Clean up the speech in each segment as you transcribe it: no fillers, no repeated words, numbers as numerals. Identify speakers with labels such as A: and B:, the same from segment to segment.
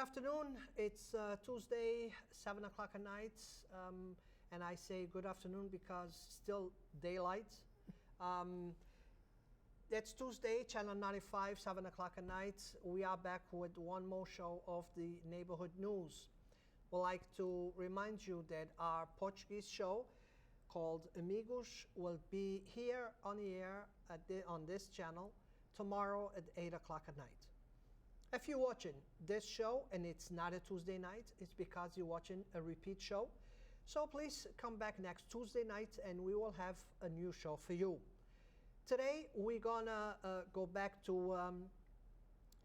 A: afternoon. It's Tuesday, 7 o'clock at night. And I say good afternoon because still daylight. It's Tuesday, Channel 95, 7 o'clock at night. We are back with one more show of the neighborhood news. We'd like to remind you that our Portuguese show called Amigos will be here on the air on this channel tomorrow at 8 o'clock at night. If you're watching this show and it's not a Tuesday night, it's because you're watching a repeat show. So please come back next Tuesday night and we will have a new show for you. Today we're gonna go back to,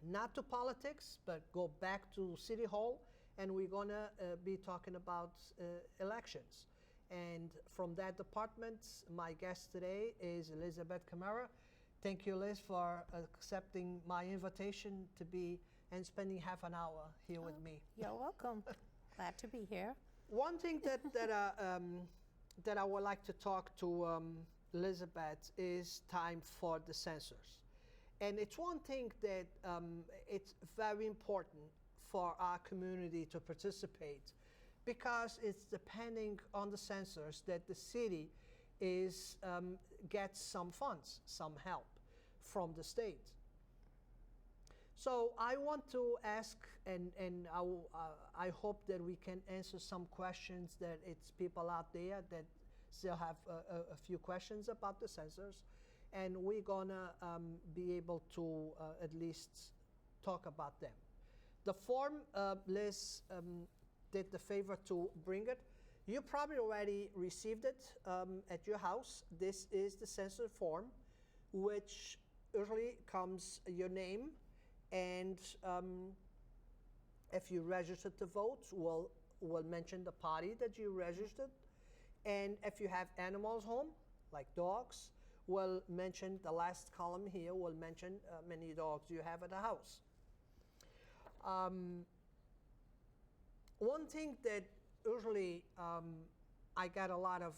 A: not to politics, but go back to City Hall, and we're gonna be talking about elections. And from that department, my guest today is Elizabeth Camara. Thank you, Liz, for accepting my invitation to be and spending half an hour here with me.
B: You're welcome. Glad to be here.
A: One thing that I would like to talk to Elizabeth is time for the census. And it's one thing that it's very important for our community to participate, because it's depending on the census that the city gets some funds, some help from the state. So I want to ask, and I hope that we can answer some questions that it's people out there that still have a few questions about the census, and we're gonna be able to at least talk about them. The form, Liz did the favor to bring it. You probably already received it at your house. This is the census form, which usually comes your name, and if you registered to vote, we'll mention the party that you registered. And if you have animals home, like dogs, we'll mention the last column here, will mention many dogs you have at the house. One thing that usually I got a lot of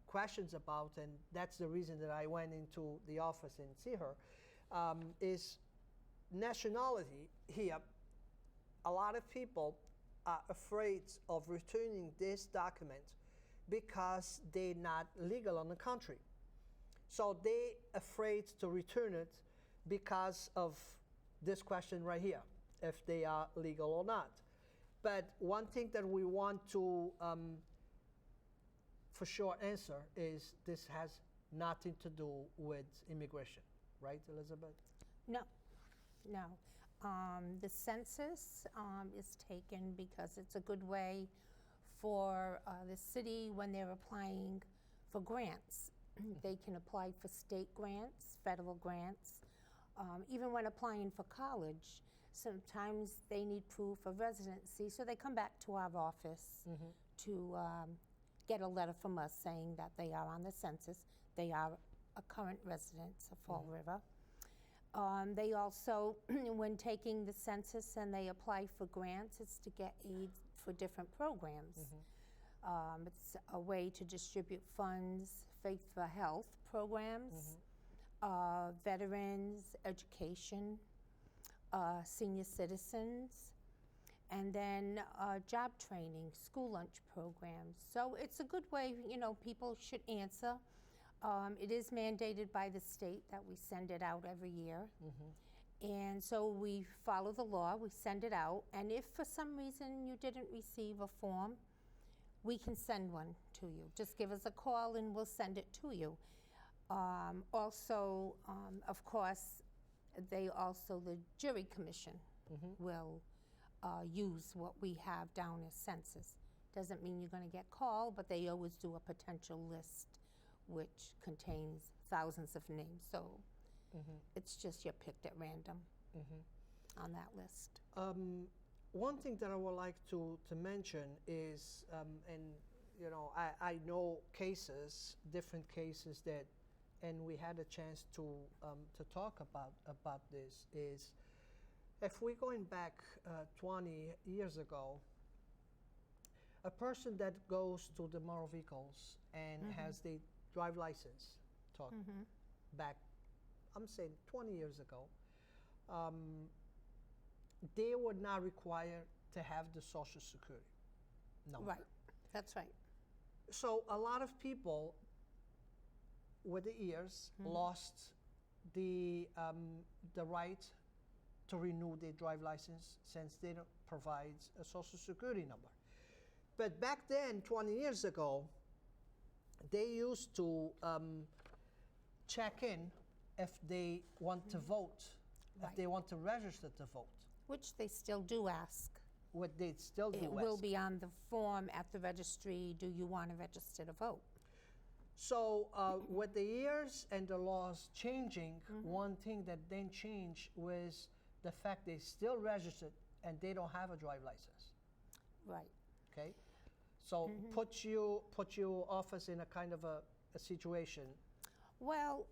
A: questions about, and that's the reason that I went into the office and see her, is nationality here. A lot of people are afraid of returning this document because they're not legal in the country. So they're afraid to return it because of this question right here, if they are legal or not. But one thing that we want to for sure answer is this has nothing to do with immigration, right, Elizabeth?
B: No. The census is taken because it's a good way for the city when they're applying for grants. They can apply for state grants, federal grants. Even when applying for college, sometimes they need proof of residency, so they come back to our office to get a letter from us saying that they are on the census, they are a current resident of Fall River. They also, when taking the census and they apply for grants, it's to get aid for different programs. It's a way to distribute funds, Faith for Health programs, veterans, education, senior citizens, and then job training, school lunch programs. So it's a good way, people should answer. It is mandated by the state that we send it out every year. And so we follow the law, we send it out, and if for some reason you didn't receive a form, we can send one to you. Just give us a call and we'll send it to you. Also, of course, the jury commission will use what we have down as census. Doesn't mean you're going to get called, but they always do a potential list which contains thousands of names. So it's just you're picked at random on that list.
A: One thing that I would like to mention is, I know cases, different cases that, and we had a chance to talk about this, is if we're going back 20 years ago, a person that goes to the motor vehicles and has the drive license, back, I'm saying 20 years ago, they were not required to have the Social Security number.
B: Right, that's right.
A: So a lot of people with the years lost the right to renew their drive license since they don't provide a Social Security number. But back then, 20 years ago, they used to check in if they want to vote, if
B: Right.
A: they want to register to vote.
B: Which they still do ask.
A: What they still do
B: It will
A: ask.
B: be on the form at the registry, do you want to register to vote?
A: So with the years and the laws changing, one thing that then changed was the fact they still registered and they don't have a drive license.
B: Right.
A: Okay, so put your office in a kind of a situation.
B: Well,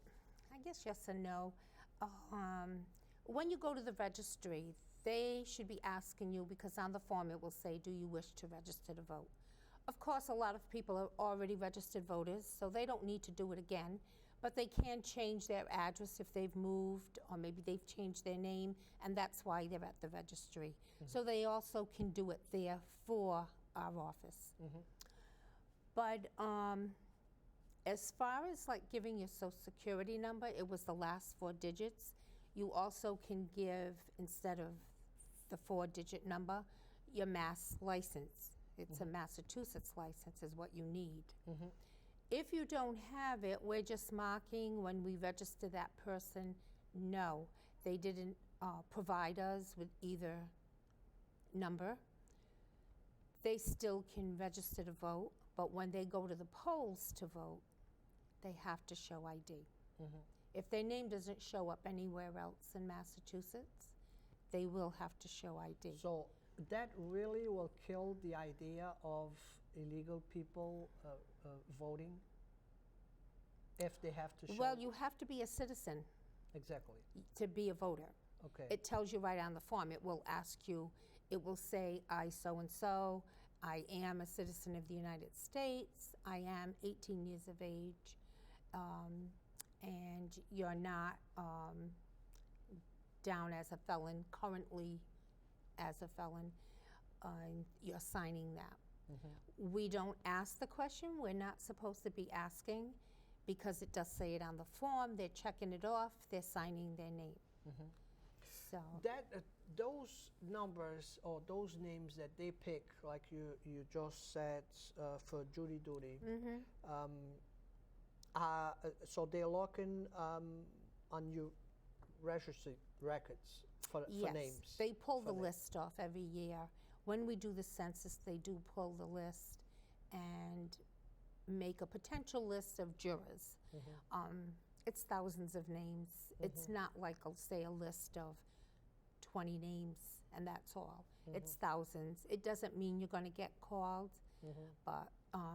B: I guess yes and no. When you go to the registry, they should be asking you, because on the form it will say, do you wish to register to vote? Of course, a lot of people are already registered voters, so they don't need to do it again, but they can change their address if they've moved, or maybe they've changed their name, and that's why they're at the registry. So they also can do it there for our office. But as far as like giving your Social Security number, it was the last 4 digits. You also can give, instead of the 4-digit number, your Mass license. It's a Massachusetts license is what you need. If you don't have it, we're just marking when we register that person, no, they didn't provide us with either number. They still can register to vote, but when they go to the polls to vote, they have to show ID. If their name doesn't show up anywhere else in Massachusetts, they will have to show ID.
A: So that really will kill the idea of illegal people voting if they have to show.
B: Well, you have to be a citizen
A: Exactly.
B: to be a voter.
A: Okay.
B: It tells you right on the form. It will ask you, it will say, I so-and-so, I am a citizen of the United States, I am 18 years of age, and you're not down as a felon, currently as a felon, you're signing that. We don't ask the question. We're not supposed to be asking, because it does say it on the form. They're checking it off. They're signing their name. So
A: That those numbers or those names that they pick, like you just said, for jury duty. So they're looking on your registry records for
B: yes,
A: names.
B: they pull the
A: for
B: list off every year. When we do the census, they do pull the list and make a potential list of jurors. It's thousands of names. It's not like, say, a list of 20 names and that's all. It's thousands. It doesn't mean you're going to get called, but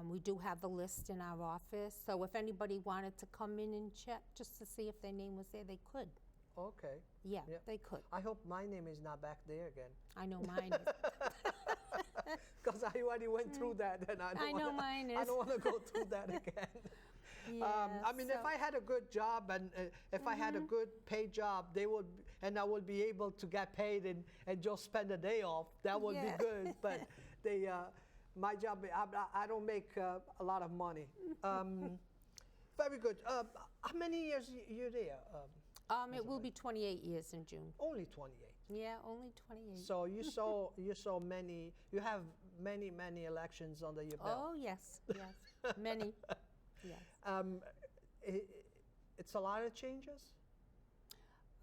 B: we do have the list in our office. So if anybody wanted to come in and check just to see if their name was there, they could.
A: Okay.
B: Yeah,
A: Yeah.
B: they could.
A: I hope my name is not back there again.
B: I know mine is.
A: Because I already went through that, and I
B: know mine
A: I
B: is.
A: don't want to go through that again. I mean, if
B: so-
A: I had a good job and if I had a good paid job, they would, and I would be able to get paid and just spend a day off. That would
B: Yeah.
A: be good. But they, my job, I don't make a lot of money. Very good. How many years you're there?
B: It will be 28 years in June.
A: Only 28.
B: Yeah, only 28.
A: So you saw many. You have many elections under your belt.
B: Oh, yes, yes, many, yes.
A: It's a lot of changes.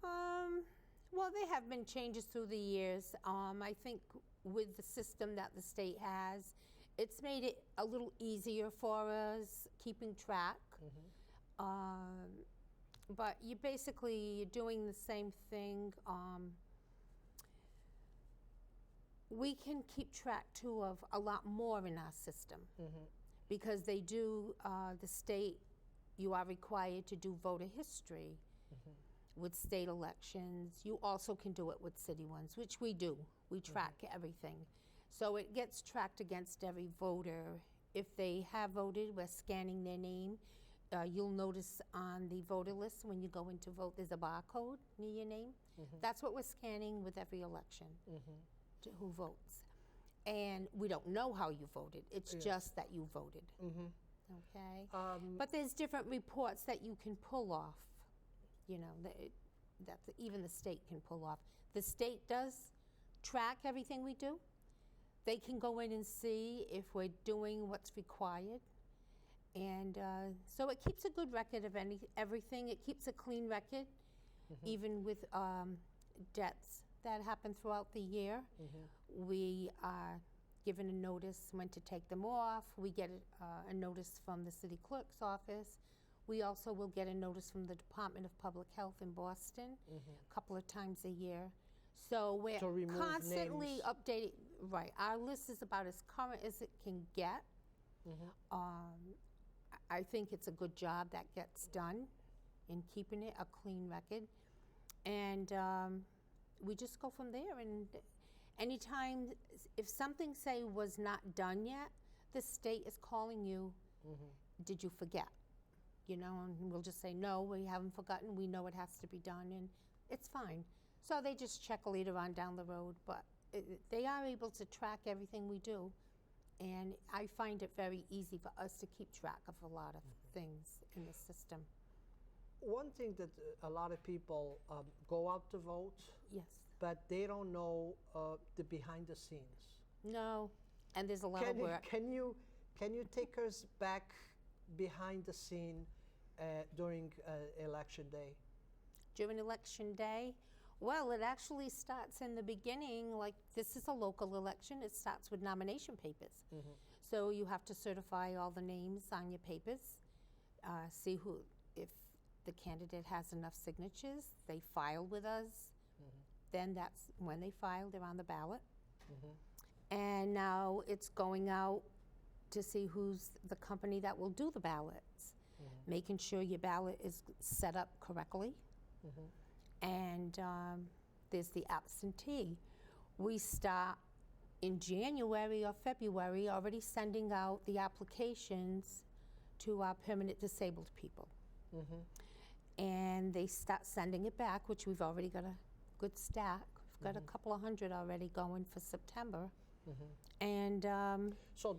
B: Well, there have been changes through the years. I think with the system that the state has, it's made it a little easier for us keeping track. But you're doing the same thing. We can keep track too of a lot more in our system, because they do, the state, you are required to do voter history with state elections. You also can do it with city ones, which we do. We track everything. So it gets tracked against every voter. If they have voted, we're scanning their name. you'll notice on the voter list when you go in to vote, there's a barcode near your name. That's what we're scanning with every election, to who votes. And we don't know how you voted. It's just that you voted. Okay? But there's different reports that you can pull off, you know, even the state can pull off. The state does track everything we do. They can go in and see if we're doing what's required. And so it keeps a good record of everything. It keeps a clean record, even with debts that happen throughout the year. We are given a notice when to take them off. We get a notice from the city clerk's office. We also will get a notice from the Department of Public Health in Boston a couple of times a year. So we're constantly updating. Right, our list is about as current as it can get. I think it's a good job that gets done in keeping it a clean record. And we just go from there. And anytime, if something, say, was not done yet, the state is calling you, did you forget? You know, and we'll just say, no, we haven't forgotten. We know it has to be done, and it's fine. So they just check later on down the road. But they are able to track everything we do. And I find it very easy for us to keep track of a lot of things in the system.
A: One thing that a lot of people go out to vote,
B: Yes.
A: but they don't know the behind the scenes.
B: No, and there's a lot of work.
A: Can you take us back behind the scene during election day?
B: During election day, well, it actually starts in the beginning. Like, this is a local election. It starts with nomination papers. So you have to certify all the names on your papers, see if the candidate has enough signatures. They file with us. Then that's when they file, they're on the ballot. And now it's going out to see who's the company that will do the ballots, making sure your ballot is set up correctly. And there's the absentee. We start in January or February already sending out the applications to our permanent disabled people. And they start sending it back, which we've already got a good stack. We've got a couple of hundred already going for September. And
A: so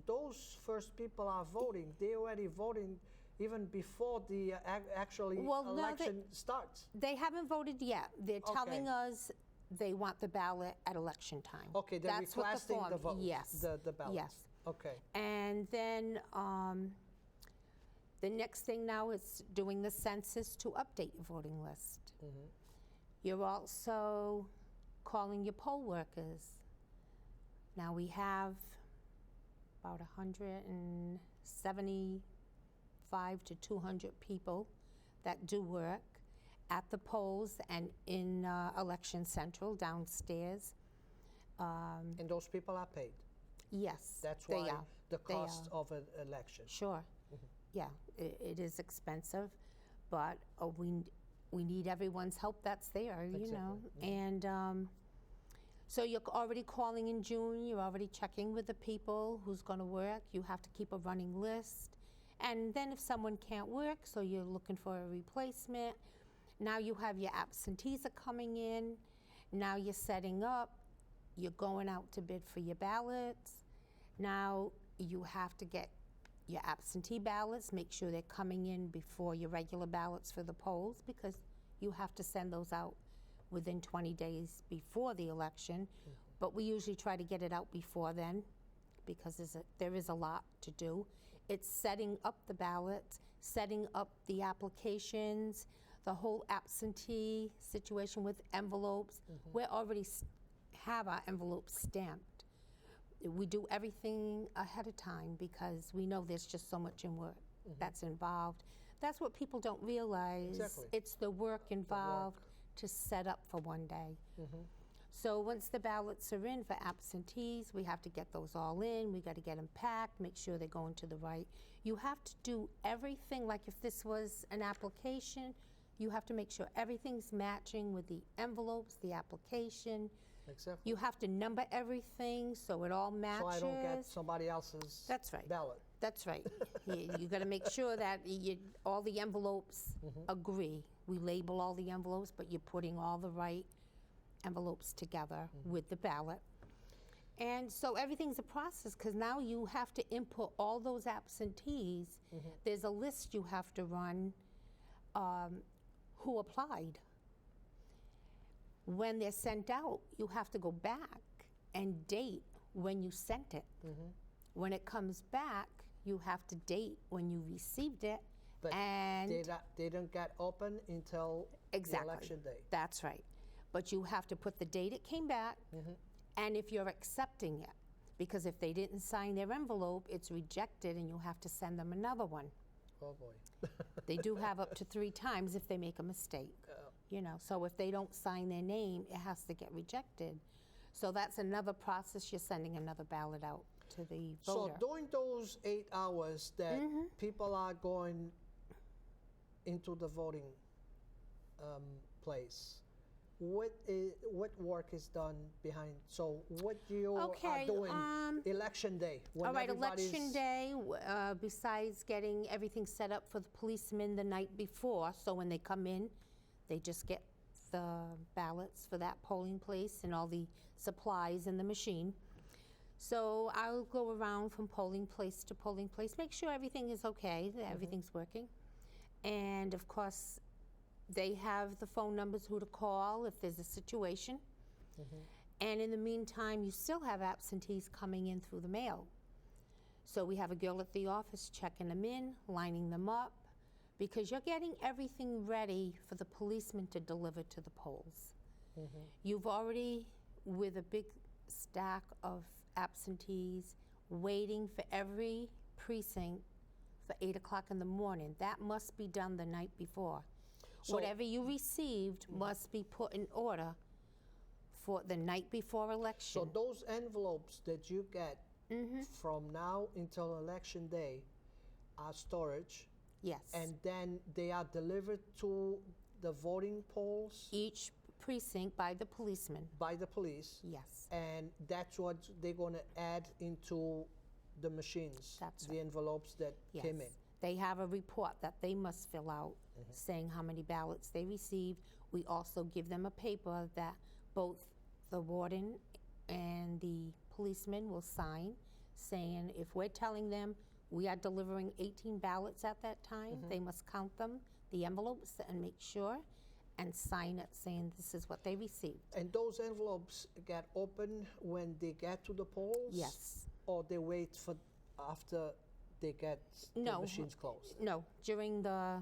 A: those first people are voting. They already voting even before the election starts.
B: They haven't voted yet. They're telling us they want the ballot at election time.
A: Okay, they're
B: That's
A: requesting
B: what the form,
A: vote.
B: Yes.
A: The ballots.
B: Yes.
A: Okay.
B: And then the next thing now is doing the census to update your voting list. You're also calling your poll workers. Now we have about 175 to 200 people that do work at the polls and in Election Central downstairs.
A: And those people are paid?
B: Yes,
A: That's
B: they
A: why
B: are.
A: the cost of an election.
B: Sure. Yeah, it is expensive, but we need everyone's help that's there, you know. And so you're already calling in June, you're already checking with the people who's going to work. You have to keep a running list. And then if someone can't work, so you're looking for a replacement. Now you have your absentees are coming in. Now you're setting up. You're going out to bid for your ballots. Now you have to get your absentee ballots, make sure they're coming in before your regular ballots for the polls, because you have to send those out within 20 days before the election. But we usually try to get it out before then, because there is a lot to do. It's setting up the ballots, setting up the applications, the whole absentee situation with envelopes. We already have our envelopes stamped. We do everything ahead of time because we know there's just so much in work that's involved. That's what people don't realize.
A: Exactly.
B: It's the work involved to set up for one day. So once the ballots are in for absentees, we have to get those all in. We got to get them packed, make sure they're going to the right. You have to do everything. Like if this was an application, you have to make sure everything's matching with the envelopes, the application.
A: Exactly.
B: You have to number everything so it all matches.
A: So I don't get somebody else's
B: That's right.
A: ballot.
B: That's right. You got to make sure that all the envelopes agree. We label all the envelopes, but you're putting all the right envelopes together with the ballot. And so everything's a process, because now you have to input all those absentees. There's a list you have to run who applied. When they're sent out, you have to go back and date when you sent it. When it comes back, you have to date when you received it.
A: But
B: and
A: they don't get open until
B: exactly.
A: the election day.
B: That's right. But you have to put the date it came back, and if you're accepting it. Because if they didn't sign their envelope, it's rejected, and you have to send them another one.
A: Oh, boy.
B: They do have up to 3 times if they make a mistake. You know, so if they don't sign their name, it has to get rejected. So that's another process. You're sending another ballot out to the voter.
A: So during those 8 hours that people are going into the voting place, what work is done behind? So what you are doing election day? When
B: all right, election day, besides getting everything set up for the policemen the night before, so when they come in, they just get the ballots for that polling place and all the supplies in the machine. So I'll go around from polling place to polling place, make sure everything is okay, that everything's working. And of course, they have the phone numbers who to call if there's a situation. And in the meantime, you still have absentees coming in through the mail. So we have a girl at the office checking them in, lining them up, because you're getting everything ready for the policeman to deliver to the polls. You've already, with a big stack of absentees, waiting for every precinct for 8 o'clock in the morning. That must be done the night before. So whatever you received must be put in order for the night before election.
A: So those envelopes that you get from now until election day are storage.
B: Yes.
A: And then they are delivered to the voting polls?
B: Each precinct by the policeman.
A: By the police?
B: Yes.
A: And that's what they're going to add into the machines?
B: That's
A: the envelopes that came in?
B: They have a report that they must fill out saying how many ballots they received. We also give them a paper that both the warden and the policeman will sign saying if we're telling them we are delivering 18 ballots at that time, they must count them, the envelopes, and make sure and sign it saying this is what they received.
A: And those envelopes get open when they get to the polls?
B: Yes.
A: Or they wait for after they get the machines closed?
B: No, during the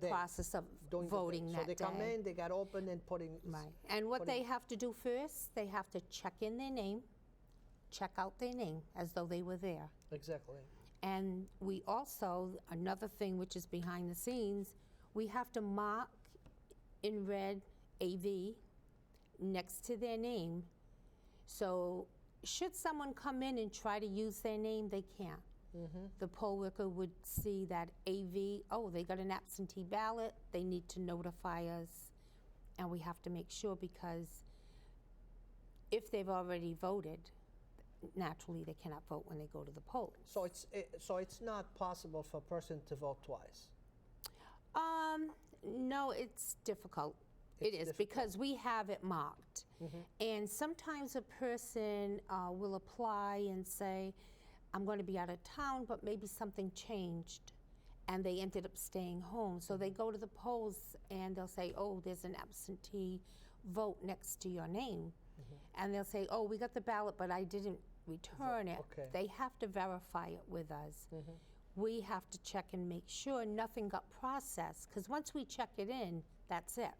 B: process of voting that day.
A: So they come in, they get open and putting...
B: Right. And what they have to do first, they have to check in their name, check out their name as though they were there.
A: Exactly.
B: And we also, another thing which is behind the scenes, we have to mark in red AV next to their name. So should someone come in and try to use their name, they can't. The poll worker would see that AV, oh, they got an absentee ballot, they need to notify us. And we have to make sure, because if they've already voted, naturally they cannot vote when they go to the polls.
A: So it's not possible for a person to vote twice?
B: No, it's difficult. It is, because we have it marked. And sometimes a person will apply and say, I'm going to be out of town, but maybe something changed, and they ended up staying home. So they go to the polls and they'll say, oh, there's an absentee vote next to your name. And they'll say, oh, we got the ballot, but I didn't return it.
A: Okay.
B: They have to verify it with us. We have to check and make sure nothing got processed, because once we check it in, that's it,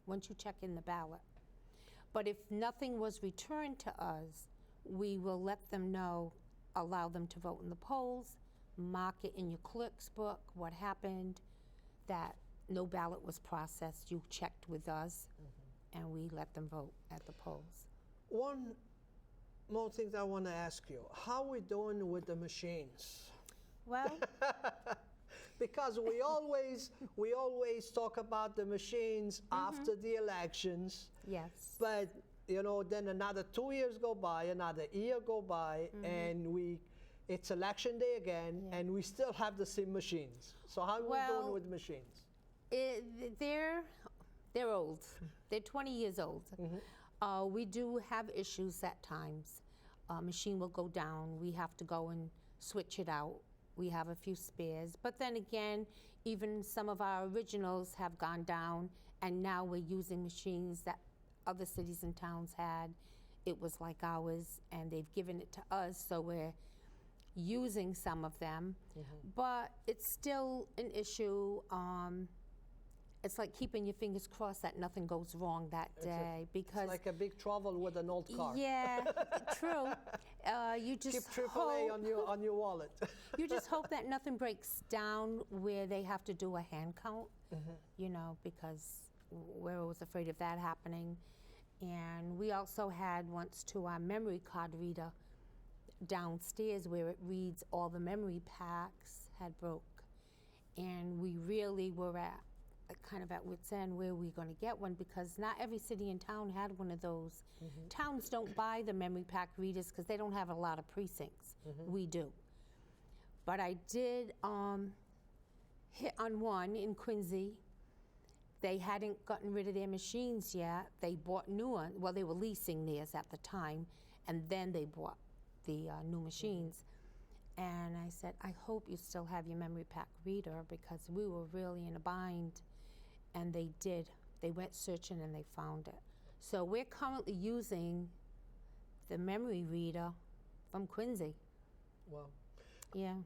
B: once you check in the ballot. But if nothing was returned to us, we will let them know, allow them to vote in the polls, mark it in your clerk's book, what happened, that no ballot was processed, you checked with us, and we let them vote at the polls.
A: One more thing that I want to ask you, how are we doing with the machines?
B: Well,
A: because we always talk about the machines after the elections.
B: yes.
A: But then another 2 years go by, another year go by, and it's election day again, and we still have the same machines. So how are we doing with machines?
B: They're old. They're 20 years old. We do have issues at times. Machine will go down. We have to go and switch it out. We have a few spares. But then again, even some of our originals have gone down, and now we're using machines that other cities and towns had. It was like ours, and they've given it to us, so we're using some of them. But it's still an issue. It's like keeping your fingers crossed that nothing goes wrong that day, because
A: It's like a big trouble with an old car.
B: yeah, true. You just
A: Keep AAA
B: hope,
A: on your wallet.
B: you just hope that nothing breaks down where they have to do a hand count, because we're always afraid of that happening. And we also had once to our memory card reader downstairs where it reads all the memory packs had broke, and we really were kind of at wit's end where we're going to get one, because not every city and town had one of those. Towns don't buy the memory pack readers because they don't have a lot of precincts. We do. But I did hit on one in Quincy. They hadn't gotten rid of their machines yet. They bought new ones. Well, they were leasing theirs at the time, and then they bought the new machines. And I said, I hope you still have your memory pack reader, because we were really in a bind. And they did. They went searching and they found it. So we're currently using the memory reader from Quincy.
A: Wow.
B: Yeah.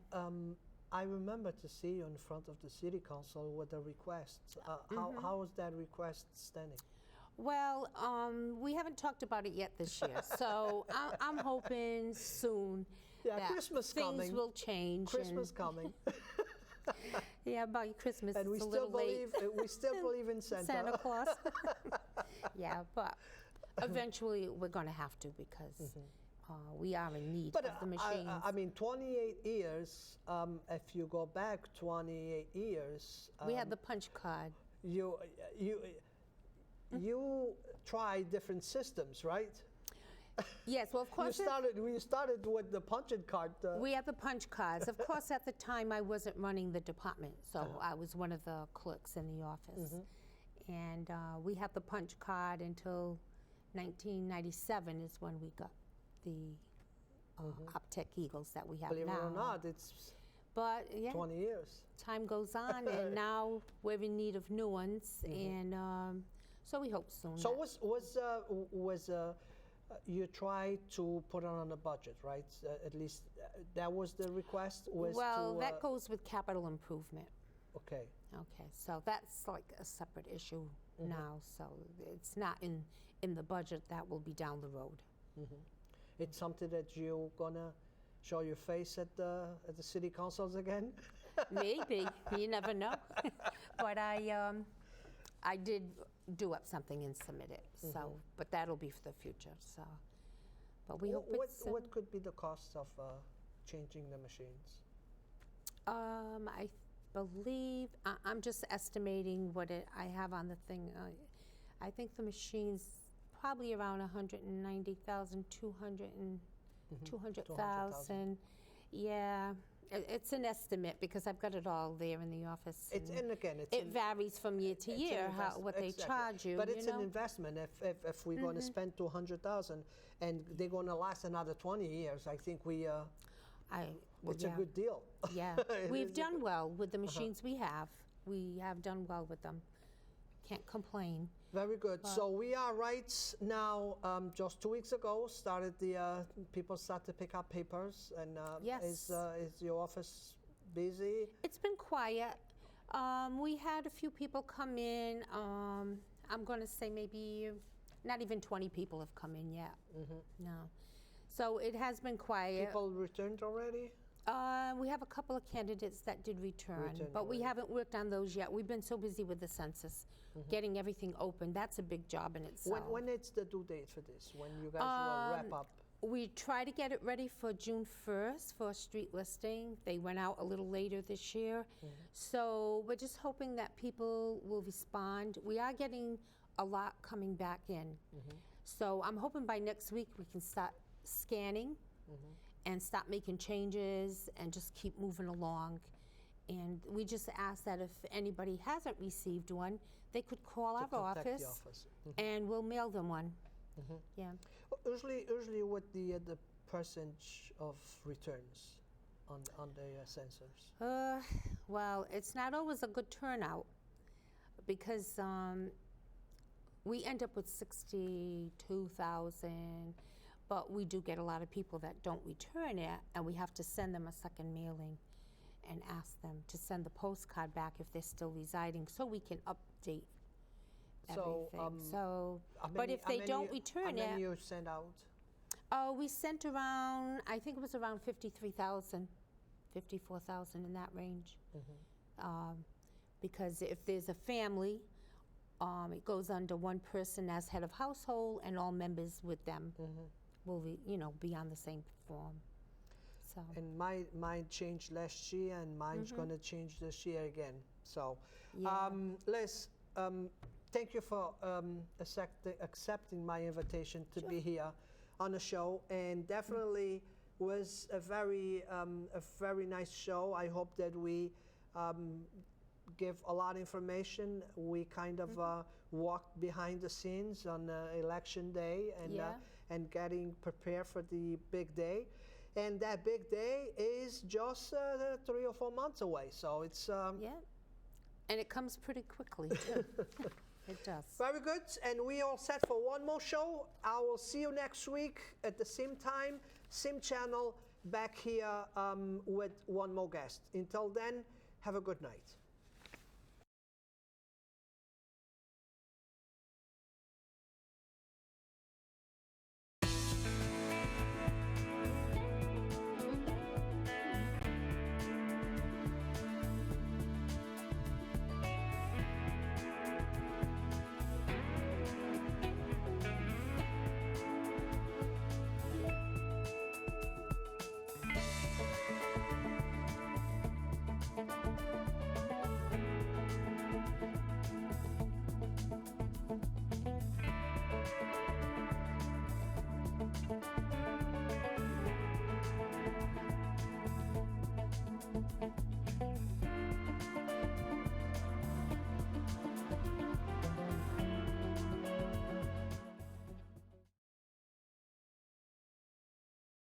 A: I remember to see you in front of the city council with the requests. How is that request standing?
B: Well, we haven't talked about it yet this year, so I'm hoping soon that
A: Christmas
B: things
A: coming.
B: will change.
A: Christmas coming.
B: Yeah, by Christmas
A: And we
B: it's a
A: still
B: little late.
A: we still believe in Santa.
B: Santa Claus. Yeah, but eventually we're going to have to, because we are in need of the machines.
A: I mean, 28 years, if you go back 28 years.
B: We had the punch card.
A: You try different systems, right?
B: Yes, well, of course.
A: We started with the punch-in card.
B: We had the punch cards. Of course, at the time, I wasn't running the department, so I was one of the clerks in the office. And we had the punch card until 1997 is when we got the Optec Eagles that we have
A: Believe
B: now.
A: it or not, it's
B: But yeah,
A: 20 years.
B: time goes on, and now we're in need of new ones, and so we hope soon.
A: So
B: that-
A: you tried to put it on a budget, right? At least that was the request.
B: That goes with capital improvement.
A: Okay.
B: Okay, so that's like a separate issue now. So it's not in the budget. That will be down the road.
A: It's something that you're gonna show your face at the city councils again.
B: Maybe, you never know. But I did do up something and submit it. So, but that'll be for the future. So, but we hope it's.
A: What could be the cost of changing the machines?
B: I believe I'm just estimating what I have on the thing. I think the machine's probably around 190,000, 200,000. Yeah. It's an estimate, because I've got it all there in the office. It varies from year to year what they charge you.
A: But it's an investment. If we're going to spend 200,000 and they're going to last another 20 years, I think it's a good deal.
B: Yeah, we've done well with the machines we have. We have done well with them. Can't complain.
A: Very good. So we are right now, just 2 weeks ago, people start to pick up papers. And
B: yes.
A: Is your office busy?
B: It's been quiet. We had a few people come in. I'm going to say maybe not even 20 people have come in yet. No. So it has been quiet.
A: People returned already?
B: We have a couple of candidates that did return, but we haven't worked on those yet. We've been so busy with the census, getting everything open. That's a big job in itself.
A: When is the due date for this? When you guys will wrap up?
B: We try to get it ready for June 1st for a street listing. They went out a little later this year. So we're just hoping that people will respond. We are getting a lot coming back in. So I'm hoping by next week we can start scanning and start making changes and just keep moving along. And we just ask that if anybody hasn't received one, they could call
A: To
B: our
A: contact the
B: office
A: office.
B: and we'll mail them one. Yeah.
A: Usually what the percentage of returns on the census?
B: Well, it's not always a good turnout because we end up with 62,000, but we do get a lot of people that don't return it, and we have to send them a second mailing and ask them to send the postcard back if they're still residing, so we can update everything. So, but if they don't return
A: how
B: it,
A: many you send out?
B: we sent around, I think it was around 53,000, 54,000 in that range. Because if there's a family, it goes under one person as head of household, and all members with them will be on the same form. So.
A: And mine changed last year, and mine's gonna change this year again. So,
B: Yeah.
A: Liz, thank you for accepting my invitation to be here on the show, and definitely was a very nice show. I hope that we give a lot of information. We kind of walked behind the scenes on election day and getting prepared for the big day. And that big day is just 3 or 4 months away. So it's...
B: Yeah, and it comes pretty quickly, too. It does.
A: Very good. And we all set for one more show. I will see you next week at the same time, same channel, back here with one more guest. Until then, have a good night.